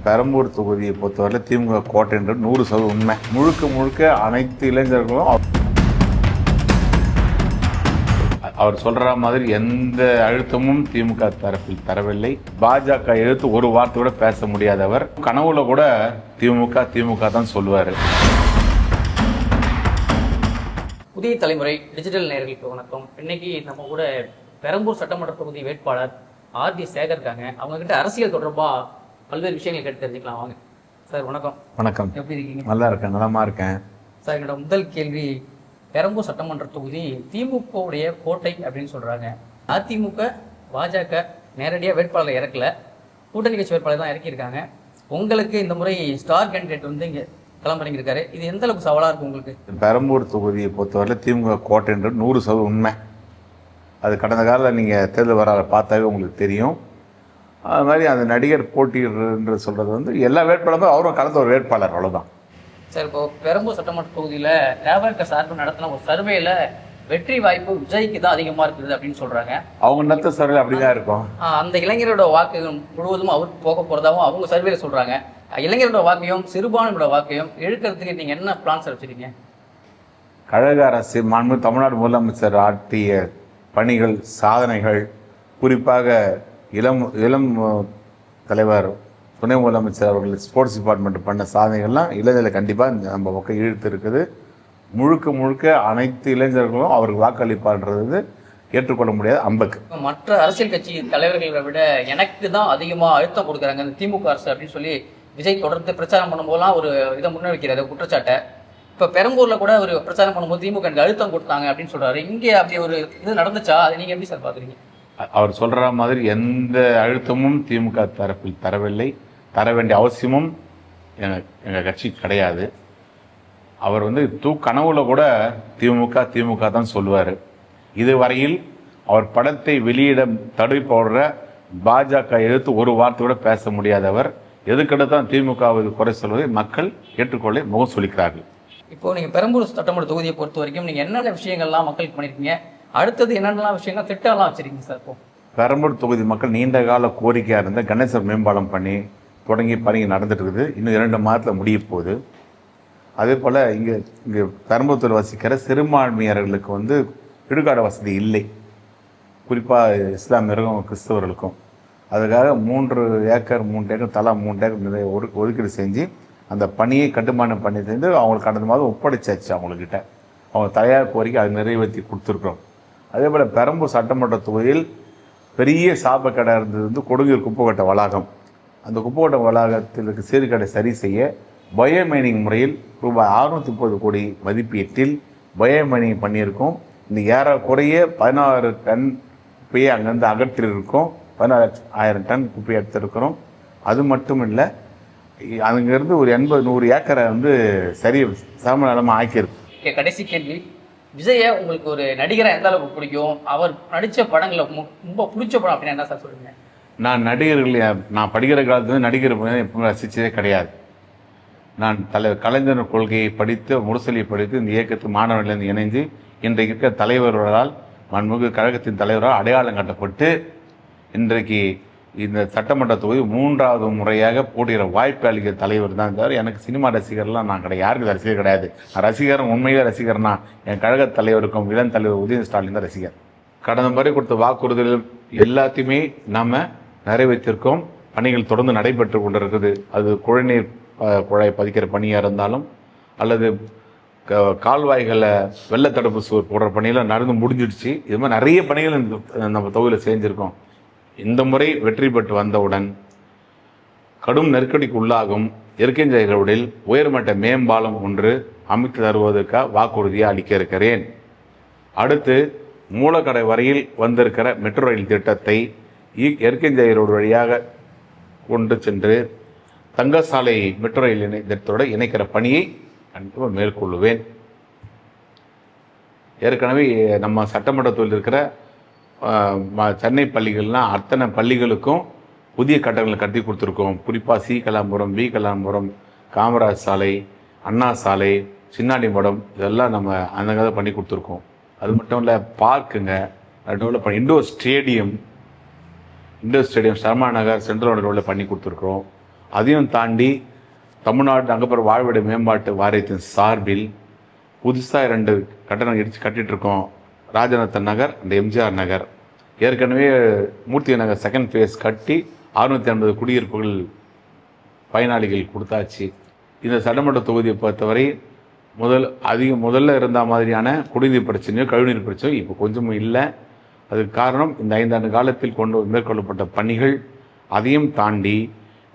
பெரம்பூர் தொகுதியை பொறுத்தவரை திமுக கோட்டைன்றது 100% உண்மை. முழுக்க முழுக்க அனைத்து இளைஞர்களும் அவர் சொல்ற மாதிரி எந்த அழுத்தமும் திமுக தரப்பில் தரவில்லை. பாஜக எதிர்த்து ஒரு வார்த்தை கூட பேச முடியாதவர். கனவுல கூட திமுக தான் சொல்லுவாரு. புதிய தலைமுறை டிஜிட்டல் நேயர்களுக்கு வணக்கம். இன்னைக்கு நம்ம கூட பெரம்பூர் சட்டமன்ற தொகுதி வேட்பாளர் ஆர்டி சேகர் இருக்காங்க. அவங்க கிட்ட அரசியல் தொடர்பா பல்வேறு விஷயங்கள் கேட்டு தெரிஞ்சுக்கலாம். வாங்க சார். வணக்கம். வணக்கம். எப்படி இருக்கீங்க? நல்லா இருக்கேன், நலமா இருக்கேன் சார். என்னோட முதல் கேள்வி, பெரம்பூர் சட்டமன்ற தொகுதி திமுகவுடைய கோட்டை அப்படின்னு சொல்றாங்க. அதிமுக பாஜக நேரடியாக வேட்பாளரை இறக்கல, கூட்டணி கட்சி வேட்பாளர் தான் இறக்கியிருக்காங்க. உங்களுக்கு இந்த முறை ஸ்டார் கேண்டிடேட் வந்து இங்கே கிளம்புறீங்க. இது எந்த அளவுக்கு சவாலாக இருக்கும் உங்களுக்கு? பெரம்பூர் தொகுதியை பொறுத்தவரை திமுக கோட்டைன்றது 100% உண்மை. அது கடந்த காலத்தில் நீங்கள் தேர்தல் வர பார்த்தாவே உங்களுக்கு தெரியும். அது மாதிரி அந்த நடிகர் போட்டின்றது சொல்கிறது வந்து எல்லா வேட்பாளரும் அவரும் கலந்த ஒரு வேட்பாளர், அவ்வளோதான். சார், இப்போ பெரம்பூர் சட்டமன்ற தொகுதியில் தேவர்க சார்பு நடத்தின ஒரு சர்வேல வெற்றி வாய்ப்பு விஜய்க்கு தான் அதிகமாக இருக்குது அப்படின்னு சொல்கிறாங்க. அவங்க நடத்த சர்வே அப்படி தான் இருக்கும். அந்த இளைஞரோட வாக்கு முழுவதும் அவருக்கு போக போகிறதாகவும் அவங்க சர்வேல சொல்கிறாங்க. இளைஞரோட வாக்கையும் சிறுபான்மையோட வாக்கையும் இழுக்கிறதுக்கு நீங்கள் என்ன பிளான்ஸ் வச்சுருக்கீங்க? கழக அரசு மாண்பு தமிழ்நாடு முதலமைச்சர் ஆற்றிய பணிகள், சாதனைகள், குறிப்பாக இளம் தலைவர் துணை முதலமைச்சர் அவர்கள் ஸ்போர்ட்ஸ் டிபார்ட்மெண்ட் பண்ண சாதனைகள்லாம் இளைஞர்களை கண்டிப்பாக நம்ம பக்கம் இழுத்து இருக்குது. முழுக்க அனைத்து இளைஞர்களும் அவருக்கு வாக்களிப்பார்ன்றது ஏற்றுக்கொள்ள முடியாத அம்பக்கு. மற்ற அரசியல் கட்சி தலைவர்களை விட எனக்கு தான் அதிகமாக அழுத்தம் கொடுக்குறாங்க இந்த திமுக அரசு அப்படின்னு சொல்லி விஜய் தொடர்ந்து பிரச்சாரம் பண்ணும்போதெல்லாம் ஒரு இதை முன்னெடுக்கிறாரு குற்றச்சாட்டை. இப்போ பெரம்பூரில் கூட ஒரு பிரச்சாரம் பண்ணும்போது திமுக எனக்கு அழுத்தம் கொடுத்தாங்க அப்படின்னு சொல்கிறாரு. இங்கே அப்படி ஒரு இது நடந்துச்சா? அதை நீங்கள் எப்படி சார் பார்க்குறீங்க? அவர் சொல்கிற மாதிரி எந்த அழுத்தமும் திமுக தரப்பில் தரவில்லை, தர வேண்டிய அவசியமும் எங்கள் கட்சி கிடையாது. அவர் வந்து கனவுல கூட திமுக தான் சொல்லுவார். இதுவரையில் அவர் படத்தை வெளியிட தடை போடுற பாஜக எதிர்த்து ஒரு வார்த்தை கூட பேச முடியாதவர். எதுக்கெடுத்தான் திமுகவுக்கு குறை சொல்வதை மக்கள் ஏற்றுக்கொள்ள முகம் சொல்லிக்கிறார்கள். இப்போ நீங்கள் பெரம்பூர் சட்டமன்ற தொகுதியை பொறுத்த வரைக்கும் நீங்கள் என்னென்ன விஷயங்கள்லாம் மக்களுக்கு பண்ணியிருக்கீங்க, அடுத்தது என்னென்னலாம் விஷயங்கள் திட்டம்லாம் வச்சுருக்கீங்க சார்? இப்போ பெரம்பூர் தொகுதி மக்கள் நீண்ட கால கோரிக்கையாக இருந்த கணேசர் மேம்பாலம் பண்ணி தொடங்கி பணி நடந்துட்டு இருக்குது. இன்னும் 2 மாதத்தில் முடிய போகுது. அதே போல் இங்கே பெரம்பூர் வசிக்கிற சிறுபான்மையினர்களுக்கு வந்து இடுகாடு வசதி இல்லை, குறிப்பாக இஸ்லாமியர்களும் கிறிஸ்தவர்களுக்கும். அதுக்காக 3 ஏக்கர் தலா 3 ஏக்கர் ஒதுக்கீடு செஞ்சு அந்த பணியை கட்டுமானம் பண்ணி செஞ்சு அவங்களுக்கு கடந்த மாதம் ஒப்படைச்சாச்சு. அவங்கக்கிட்ட அவங்க தயார் கோரிக்கை அதை நிறைவேற்றி கொடுத்துருக்குறோம். அதே போல் பெரம்பூர் சட்டமன்ற தொகுதியில் பெரிய சாபக்கடை இருந்தது வந்து கொடுங்கூர் குப்பைக்கட்டை வளாகம். அந்த குப்பைக்கட்டை வளாகத்தில் சீர்கடை சரி செய்ய பயோமைனிங் முறையில் ரூபாய் 630 கோடி மதிப்பீட்டில் பயோமைனிங் பண்ணியிருக்கோம். இந்த ஏறக்குறைய 16 டன் குப்பையை அங்கேருந்து அகற்றிருக்கோம். 16,000 டன் குப்பையை எடுத்திருக்கிறோம். அது மட்டும் இல்லை, அங்கேருந்து ஒரு 80-100 ஏக்கரை வந்து சமநலமாக ஆக்கியிருக்கும். கடைசி கேள்வி, விஜய உங்களுக்கு ஒரு நடிகரை எந்த அளவுக்கு பிடிக்கும்? அவர் நடித்த படங்களை ரொம்ப பிடிச்ச படம் அப்படின்னா என்ன சார் சொல்லுங்க? நான் படிக்கிற காலத்துல நடிகர் எப்பவுமே ரசித்ததே கிடையாது. நான் கலைஞர் கொள்கையை படித்து முரசொலியை படித்து இந்த இயக்கத்து மாணவர்களிலிருந்து இணைந்து இன்றைக்கு இருக்கிற தலைவர்களால் மண்முக கழகத்தின் தலைவரால் அடையாளம் கட்டப்பட்டு இன்றைக்கு இந்த சட்டமன்ற தொகுதி 3வது முறையாக போடுகிற வாய்ப்பு அளிக்கிற தலைவர் தான். தவிர எனக்கு சினிமா ரசிகர்லாம் நான் கிடையாது, யாருக்கு ரசிகர் கிடையாது. நான் ரசிகர், உண்மையிலே ரசிகர்னா என் கழக தலைவருக்கும் இளம் தலைவர் உதயநிதி ஸ்டாலின் தான் ரசிகர். கடந்த முறை கொடுத்த வாக்குறுதிகள் எல்லாத்தையுமே நாம் நிறைவேற்றிருக்கோம். பணிகள் தொடர்ந்து நடைபெற்று கொண்டிருக்குது. அது குழாய் பதிக்கிற பணியாக இருந்தாலும் அல்லது கால்வாய்களை வெள்ளத்தடுப்பு சுவர் போடுற பணியெல்லாம் நடந்து முடிஞ்சிடுச்சு. இது மாதிரி நிறைய பணிகள் நம்ம தொகுதியில் செஞ்சுருக்கோம். இந்த முறை வெற்றி பெற்று வந்தவுடன் கடும் நெருக்கடிக்கு உள்ளாகும் எர்கஞ்சை ரோடில் உயர்மட்ட மேம்பாலம் ஒன்று அமைத்து தருவதற்காக வாக்குறுதியை அளிக்க இருக்கிறேன். அடுத்து மூலக்கடை வரையில் வந்திருக்கிற மெட்ரோ ரயில் திட்டத்தை எர்கஞ்சை ரோடு வழியாக கொண்டு சென்று தங்கசாலை மெட்ரோ ரயில் திட்டத்தோடு இணைக்கிற பணியை கண்டிப்பாக மேற்கொள்ளுவேன். ஏற்கனவே நம்ம சட்டமன்றத்தில் இருக்கிற சென்னை பள்ளிகள்லாம் அத்தனை பள்ளிகளுக்கும் புதிய கட்டடங்களை கட்டி கொடுத்துருக்கோம். குறிப்பாக சி கலாபுரம், பி கலாபுரம், காமராஜ் சாலை, அண்ணா சாலை, சின்னாடி மடம், இதெல்லாம் நம்ம அந்த கதை பண்ணி கொடுத்துருக்கோம். அது மட்டும் இல்லை, பார்க்குங்க, டெவலப் இண்டோர் ஸ்டேடியம் சர்மா நகர் சென்ட்ரல் ரோடில் பண்ணி கொடுத்துருக்குறோம். அதையும் தாண்டி தமிழ்நாடு நகர்ப்புற வாழ்விட மேம்பாட்டு வாரியத்தின் சார்பில் புதுசாக 2 கட்டணம் கட்டிட்டு இருக்கோம். ராஜரத்ன நகர் அண்ட் எம்ஜிஆர் நகர். ஏற்கனவே மூர்த்தி நகர் செகண்ட் ஃபேஸ் கட்டி 650 குடியிருப்புகள் பயனாளிகள் கொடுத்தாச்சு. இந்த சட்டமன்ற தொகுதியை பொறுத்தவரை முதல்ல இருந்த மாதிரியான குடிநீர் பிரச்சனையோ கழிவுநீர் பிரச்சனையோ இப்போ கொஞ்சமும் இல்லை. அதுக்கு காரணம் இந்த 5 ஆண்டு காலத்தில் மேற்கொள்ளப்பட்ட பணிகள். அதையும் தாண்டி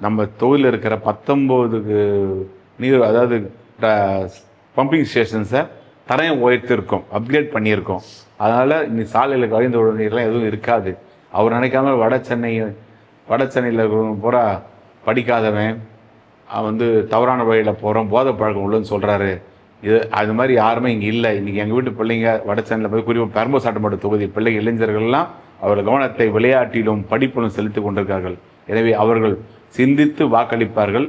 நம்ம தொகுதியில் இருக்கிற 19 அதாவது பம்பிங் ஸ்டேஷன்ஸை தரையை உயர்த்திருக்கோம், அப்கிரேட் பண்ணியிருக்கோம். அதனால் இன்னைக்கு சாலையில் கழிந்த நீர்லாம் எதுவும் இருக்காது. அவர் நினைக்காம வட சென்னையில் இருக்கிறவங்க பூரா படிக்காதவன் தவறான வழியில் போகிறோம், போதை பழக்கம் உள்ளன்னு சொல்கிறாரு. அது மாதிரி யாருமே இங்கே இல்லை. இன்றைக்கி எங்கள் வீட்டு பிள்ளைங்க வட சென்னையில் போய் குறிப்பாக பெரம்பூர் சட்டமன்ற தொகுதி பிள்ளைங்க இளைஞர்கள்லாம் அவர்கள் கவனத்தை விளையாட்டிலும் படிப்பிலும் செலுத்தி கொண்டிருக்கார்கள். எனவே அவர்கள் சிந்தித்து வாக்களிப்பார்கள்.